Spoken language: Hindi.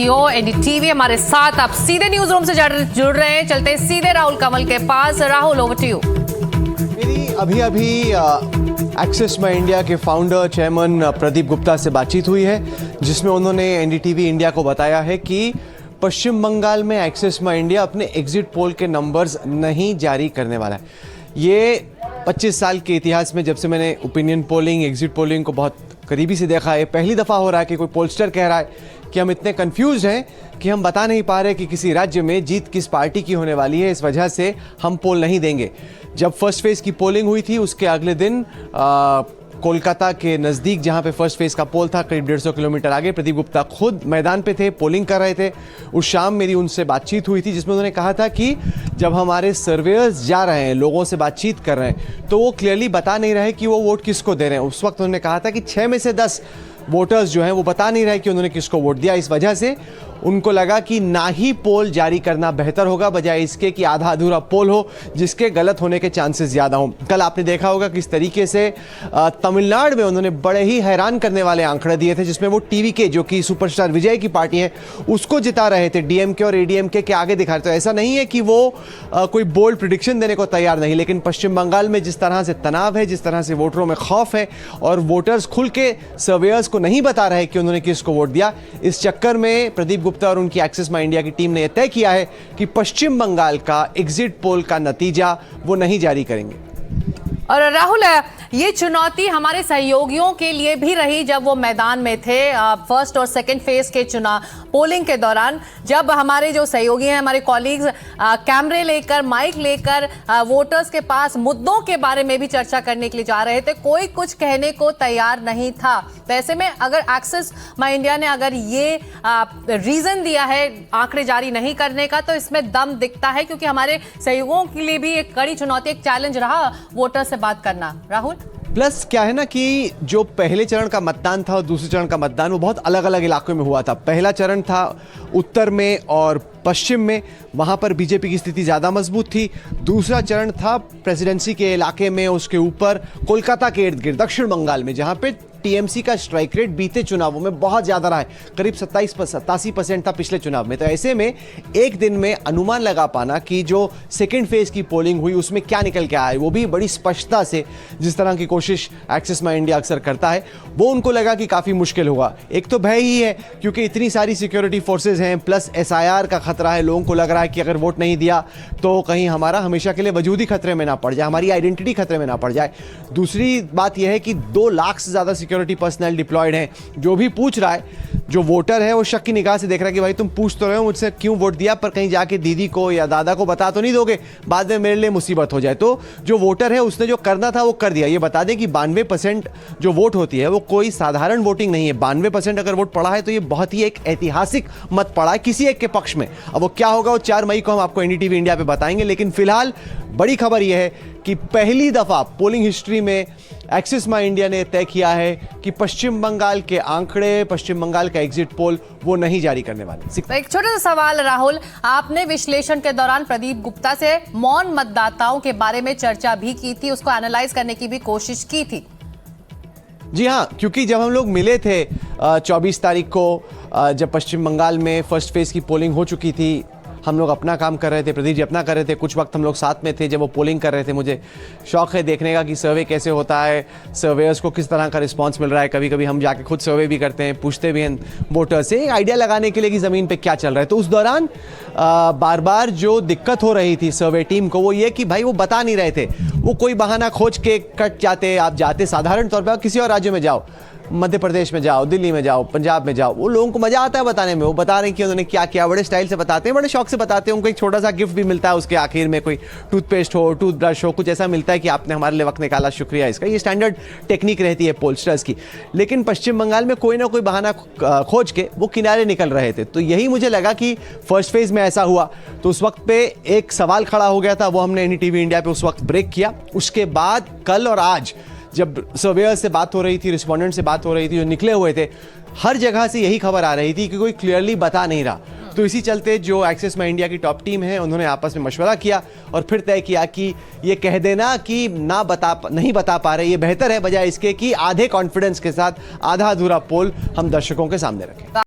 एनडीटीवी हमारे साथ आप सीधे न्यूज रूम से जुड़ रहे हैं। चलते सीधे राहुल कमल के पास। Rahul, over to you. मेरी अभी एक्सिस माई इंडिया के फाउंडर चेयरमैन प्रदीप गुप्ता से बातचीत हुई है, जिसमें उन्होंने एनडीटीवी इंडिया को बताया है कि पश्चिम बंगाल में एक्सिस माई इंडिया अपने एग्जिट पोल के नंबर्स नहीं जारी करने वाला है। ये 25 साल के इतिहास में जब से मैंने ओपिनियन पोलिंग, एग्जिट पोलिंग को बहुत करीबी से देखा है, पहली दफ़ा हो रहा है कि कोई पोलस्टर कह रहा है कि हम इतने कंफ्यूज हैं कि हम बता नहीं पा रहे कि किसी राज्य में जीत किस पार्टी की होने वाली है, इस वजह से हम पोल नहीं देंगे। जब फर्स्ट फेज़ की पोलिंग हुई थी उसके अगले दिन कोलकाता के नज़दीक जहां पे फर्स्ट फेज़ का पोल था, करीब 150 किलोमीटर आगे, प्रदीप गुप्ता खुद मैदान पे थे, पोलिंग कर रहे थे। उस शाम मेरी उनसे बातचीत हुई थी, जिसमें उन्होंने कहा था कि जब हमारे सर्वेयर्स जा रहे हैं, लोगों से बातचीत कर रहे हैं, तो वो क्लियरली बता नहीं रहे कि वो वोट किसको दे रहे हैं। उस वक्त उन्होंने कहा था कि 6 में से 10 वोटर्स जो हैं वो बता नहीं रहे कि उन्होंने किसको वोट दिया। इस वजह से उनको लगा कि ना ही पोल जारी करना बेहतर होगा, बजाय इसके कि आधा अधूरा पोल हो जिसके गलत होने के चांसेस ज़्यादा हों। कल आपने देखा होगा किस तरीके से तमिलनाडु में उन्होंने बड़े ही हैरान करने वाले आंकड़े दिए थे, जिसमें वो टीवीके, जो कि सुपरस्टार विजय की पार्टी है, उसको जिता रहे थे, डीएमके और एडीएमके के आगे दिखा रहे थे। तो ऐसा नहीं है कि वो कोई बोल्ड प्रिडिक्शन देने को तैयार नहीं, लेकिन पश्चिम बंगाल में जिस तरह से तनाव है, जिस तरह से वोटरों में खौफ है और वोटर्स खुल के सर्वेयर्स को नहीं बता रहे कि उन्होंने किसको वोट दिया, इस चक्कर में प्रदीप गुप्ता और उनकी एक्सिस माई इंडिया की टीम ने यह तय किया है कि पश्चिम बंगाल का एग्जिट पोल का नतीजा वो नहीं जारी करेंगे। और राहुल, ये चुनौती हमारे सहयोगियों के लिए भी रही जब वो मैदान में थे फर्स्ट और सेकंड फेज के चुनाव पोलिंग के दौरान, जब हमारे जो सहयोगी हैं, हमारे कॉलीग्स कैमरे लेकर, माइक लेकर वोटर्स के पास मुद्दों के बारे में भी चर्चा करने के लिए जा रहे थे, कोई कुछ कहने को तैयार नहीं था। तो ऐसे में अगर एक्सिस माई इंडिया ने अगर ये रीजन दिया है आंकड़े जारी नहीं करने का, तो इसमें दम दिखता है, क्योंकि हमारे सहयोगियों के लिए भी एक कड़ी चुनौती, एक चैलेंज रहा वोटर से बात करना। राहुल, प्लस क्या है ना कि जो पहले चरण का मतदान था और दूसरे चरण का मतदान वो बहुत अलग अलग इलाकों में हुआ था। पहला चरण था उत्तर में और पश्चिम में, वहाँ पर बीजेपी की स्थिति ज़्यादा मजबूत थी। दूसरा चरण था प्रेसिडेंसी के इलाके में, उसके ऊपर कोलकाता के इर्द गिर्द दक्षिण बंगाल में, जहाँ पे टीएमसी का स्ट्राइक रेट बीते चुनावों में बहुत ज़्यादा रहा है, करीब 87% था पिछले चुनाव में। तो ऐसे में एक दिन में अनुमान लगा पाना कि जो सेकेंड फेज की पोलिंग हुई उसमें क्या निकल के आया, वो भी बड़ी स्पष्टता से, जिस तरह की कोशिश एक्सिस माई इंडिया अक्सर करता है, वो उनको लगा कि काफ़ी मुश्किल होगा। एक तो भय ही है क्योंकि इतनी सारी सिक्योरिटी फोर्सेज हैं, प्लस एसआईआर का खतरा है। लोगों को लग रहा है कि अगर वोट नहीं दिया तो कहीं हमारा हमेशा के लिए वजूद ही खतरे में ना पड़ जाए, हमारी आइडेंटिटी खतरे में ना पड़ जाए। दूसरी बात यह है कि 2 लाख से ज़्यादा सिक्योरिटी पर्सनल डिप्लॉयड हैं। जो भी पूछ रहा है, जो वोटर है, वो शक की निगाह से देख रहा है कि भाई तुम पूछ तो रहे हो मुझसे क्यों वोट दिया, पर कहीं जाके दीदी को या दादा को बता तो नहीं दोगे, बाद में मेरे लिए मुसीबत हो जाए। तो जो वोटर है उसने जो करना था वो कर दिया। ये बता दें कि 92% जो वोट होती है वो कोई साधारण वोटिंग नहीं है। 92% अगर वोट पड़ा है तो ये बहुत ही एक ऐतिहासिक मत पड़ा है किसी एक के पक्ष में। अब वो क्या होगा वो 4 मई को हम आपको एनडीटीवी इंडिया पे बताएंगे, लेकिन फिलहाल बड़ी खबर यह है कि पहली दफा पोलिंग हिस्ट्री में एक्सिस माई इंडिया ने तय किया है कि पश्चिम बंगाल के आंकड़े, पश्चिम बंगाल का एग्जिट पोल वो नहीं जारी करने वाले। एक छोटा सा सवाल राहुल, आपने विश्लेषण के दौरान प्रदीप गुप्ता से मौन मतदाताओं के बारे में चर्चा भी की थी, उसको एनालाइज करने की भी कोशिश की थी। जी हाँ, क्योंकि जब हम लोग मिले थे 24 तारीख को, जब पश्चिम बंगाल में फर्स्ट फेज की पोलिंग हो चुकी थी, हम लोग अपना काम कर रहे थे, प्रदीप जी अपना कर रहे थे, कुछ वक्त हम लोग साथ में थे जब वो पोलिंग कर रहे थे। मुझे शौक है देखने का कि सर्वे कैसे होता है, सर्वेयर्स को किस तरह का रिस्पांस मिल रहा है। कभी कभी हम जाके खुद सर्वे भी करते हैं, पूछते भी हैं वोटर से, आइडिया लगाने के लिए कि ज़मीन पे क्या चल रहा है। तो उस दौरान बार बार जो दिक्कत हो रही थी सर्वे टीम को वो ये कि भाई वो बता नहीं रहे थे, वो कोई बहाना खोज के कट जाते। आप जाते साधारण तौर पर किसी और राज्य में जाओ, मध्य प्रदेश में जाओ, दिल्ली में जाओ, पंजाब में जाओ, वो लोगों को मजा आता है बताने में। वो बता रहे हैं कि उन्होंने क्या किया, बड़े स्टाइल से बताते हैं, बड़े शौक से बताते हैं। उनको एक छोटा सा गिफ्ट भी मिलता है उसके आखिर में, कोई टूथपेस्ट हो, टूथब्रश हो, कुछ ऐसा मिलता है कि आपने हमारे लिए वक्त निकाला, शुक्रिया इसका। ये स्टैंडर्ड टेक्निक रहती है पोलस्टर्स की। लेकिन पश्चिम बंगाल में कोई ना कोई बहाना खोज के वो किनारे निकल रहे थे। तो यही मुझे लगा कि फर्स्ट फेज में ऐसा हुआ। तो उस वक्त पे एक सवाल खड़ा हो गया था, वो हमने एनडीटीवी इंडिया पे उस वक्त ब्रेक किया। उसके बाद कल और आज जब सर्वेयर से बात हो रही थी, रिस्पोंडेंट से बात हो रही थी, जो निकले हुए थे, हर जगह से यही खबर आ रही थी कि कोई क्लियरली बता नहीं रहा। तो इसी चलते जो एक्सिस माई इंडिया की टॉप टीम है उन्होंने आपस में मशवरा किया और फिर तय किया कि ये कह देना कि नहीं बता पा रहे, ये बेहतर है, बजाय इसके कि आधे कॉन्फिडेंस के साथ आधा अधूरा पोल हम दर्शकों के सामने रखें।